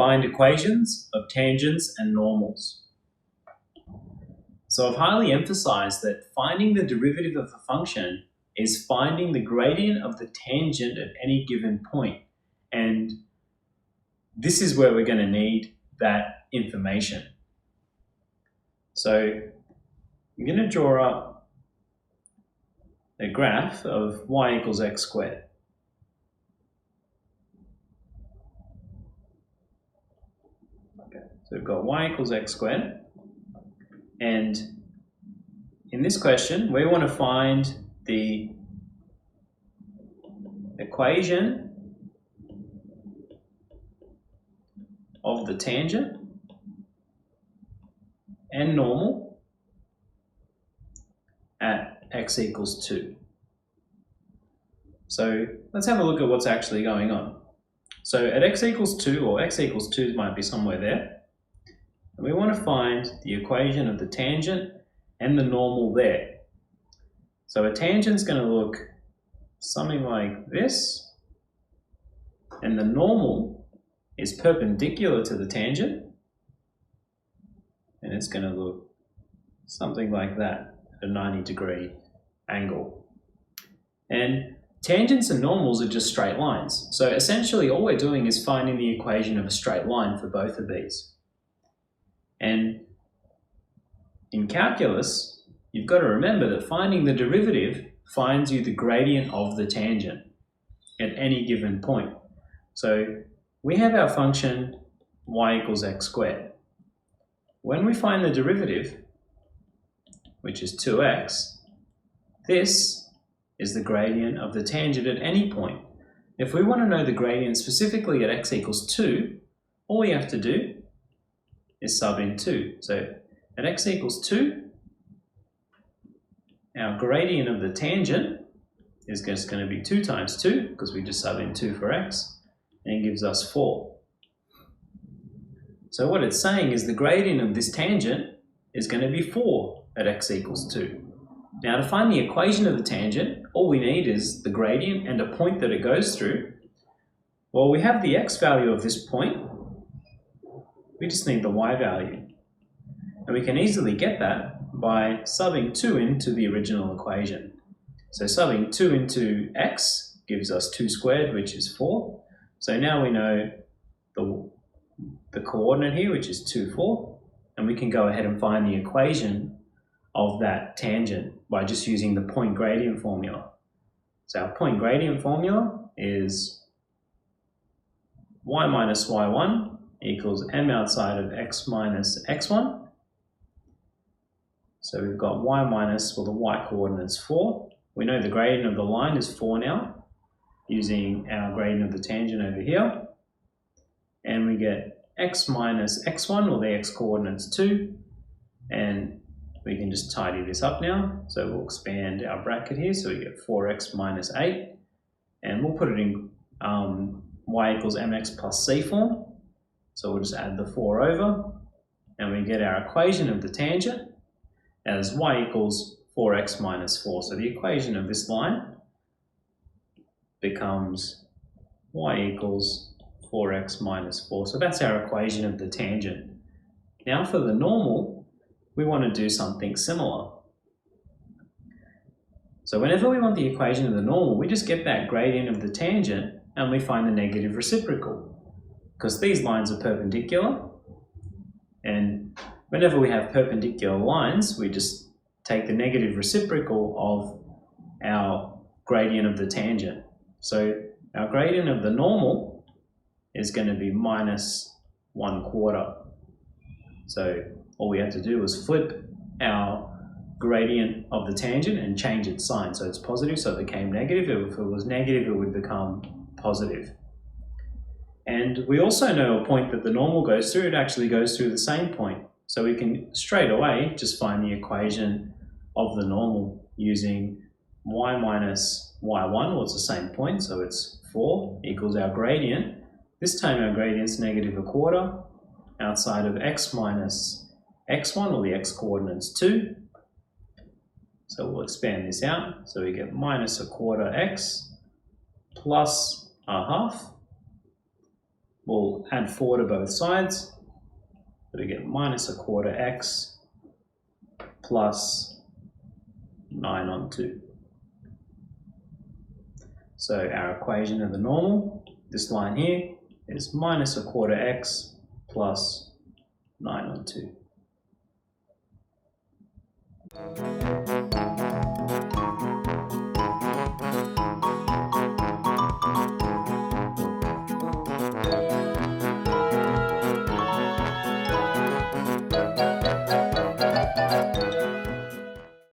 find equations of tangents and normals. So I've highly emphasized that finding the derivative of a function is finding the gradient of the tangent at any given point. And this is where we're going to need that information. So I'm going to draw up a graph of y equals x squared. So we've got y equals x squared, and in this question we want to find the equation of the tangent and normal at x equals 2. So let's have a look at what's actually going on. So at x equals 2, or x equals 2 might be somewhere there, and we want to find the equation of the tangent and the normal there. So a tangent's going to look something like this, and the normal is perpendicular to the tangent, and it's going to look something like that at a 90-degree angle. And tangents and normals are just straight lines. So essentially all we're doing is finding the equation of a straight line for both of these. And in calculus, you've got to remember that finding the derivative finds you the gradient of the tangent at any given point. So we have our function y equals x squared. When we find the derivative, which is 2x, this is the gradient of the tangent at any point. If we want to know the gradient specifically at x equals 2, all we have to do is sub in 2. So at x equals 2, our gradient of the tangent is just going to be 2 times 2, because we just sub in 2 for x, and it gives us 4. So what it's saying is the gradient of this tangent is going to be 4 at x equals 2. Now to find the equation of the tangent, all we need is the gradient and a point that it goes through. Well, we have the x value of this point. We just need the y value. And we can easily get that by subbing 2 into the original equation. So subbing 2 into x gives us 2 squared, which is 4. So now we know the coordinate here, which is 2, 4. And we can go ahead and find the equation of that tangent by just using the point gradient formula. So our point gradient formula is y minus y1 equals m outside of x minus x1. So we've got y minus, well, the y coordinate's 4. We know the gradient of the line is 4 now, using our gradient of the tangent over here. And we get x minus x1, or the x coordinate's 2. And we can just tidy this up now. So we'll expand our bracket here. So we get 4x minus 8. And we'll put it in y equals mx plus c form. So we'll just add the 4 over. And we get our equation of the tangent as y equals 4x minus 4. So the equation of this line becomes y equals 4x minus 4. So that's our equation of the tangent. Now for the normal, we want to do something similar. So whenever we want the equation of the normal, we just get that gradient of the tangent and we find the negative reciprocal, because these lines are perpendicular, and whenever we have perpendicular lines, we just take the negative reciprocal of our gradient of the tangent. So our gradient of the normal is going to be minus 1/4. So all we have to do is flip our gradient of the tangent and change its sign. So it's positive, so it became negative. If it was negative, it would become positive. And we also know a point that the normal goes through, it actually goes through the same point. So we can straight away just find the equation of the normal using y minus y1, well, it's the same point, so it's 4 equals our gradient. This time our gradient's negative 1/4 outside of x minus x1, or the x coordinate's 2. So we'll expand this out. So we get minus 1/4 x plus 1/2. we'll add 4 to both sides. So we get minus 1/4 x plus 9 on 2. So our equation of the normal, this line here, is minus 1/4 x plus 9 on 2.